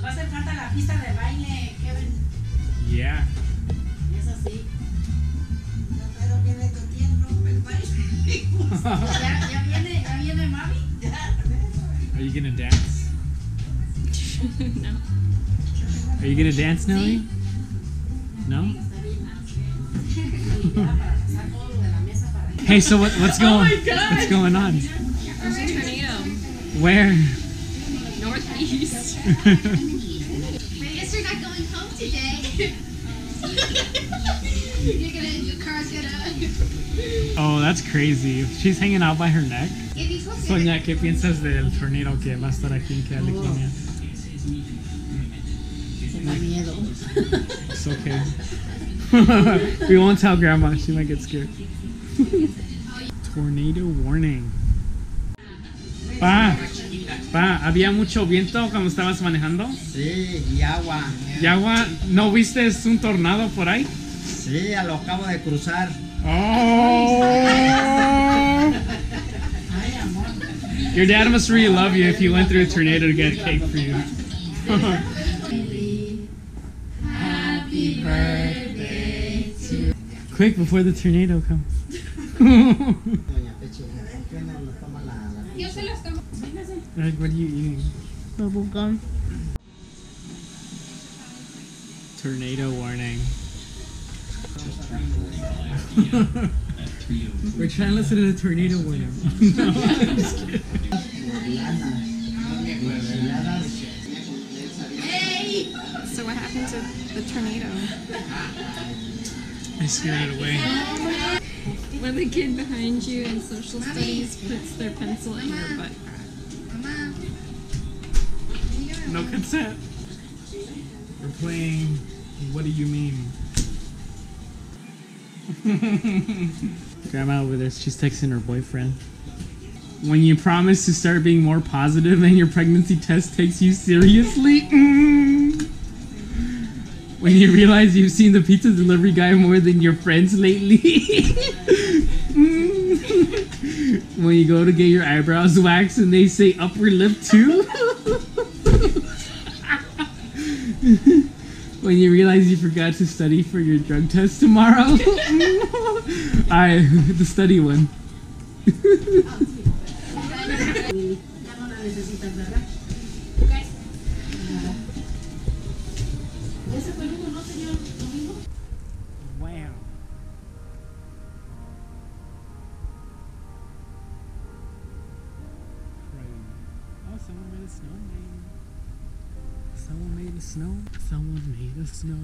va a hacer falta la pista de baile, Kevin. Yeah. Eso sí. Pero viene tu tía, rompe el baile. ¿Ya viene mami? Are you gonna dance? No. Are you gonna dance, Nelly? No? Hey, so what's going on? There's a tornado. Where? Northeast. I guess you're not going home today. Your car's gonna. Oh, that's crazy. She's hanging out by her neck. Sonia, ¿qué piensas del tornado que va a estar aquí en California? Me da miedo. It's okay. We won't tell Grandma. She might get scared. Tornado warning. Pa, ¿había mucho viento cuando estabas manejando? Sí, y agua. ¿Y agua? ¿No viste un tornado por ahí? Sí, lo acabo de cruzar. Oh! Your dad must really love you if he went through a tornado to get a cake for you. Happy birthday to Quick, before the tornado comes. Doña Peche, ¿por qué no nos toma la Yo se las tomo. Like, what are you eating? Bubblegum. Tornado warning. We're trying to listen to the tornado warning. No, I'm just kidding. So what happened to the tornado? I scared it away. When the kid behind you in social studies puts their pencil in your butt. No consent. We're playing What Do You Mean? Grandma over there, she's texting her boyfriend. When you promise to start being more positive and your pregnancy test takes you seriously. When you realize you've seen the pizza delivery guy more than your friends lately. When you go to get your eyebrows waxed and they say upper lip too. When you realize you forgot to study for your drug test tomorrow. The study one. Ya no la necesitas, ¿verdad? ¿Ese fue el uno, no, señor Domingo? Wow. Oh, someone made a snowman. Someone made a snow. Someone made a snow.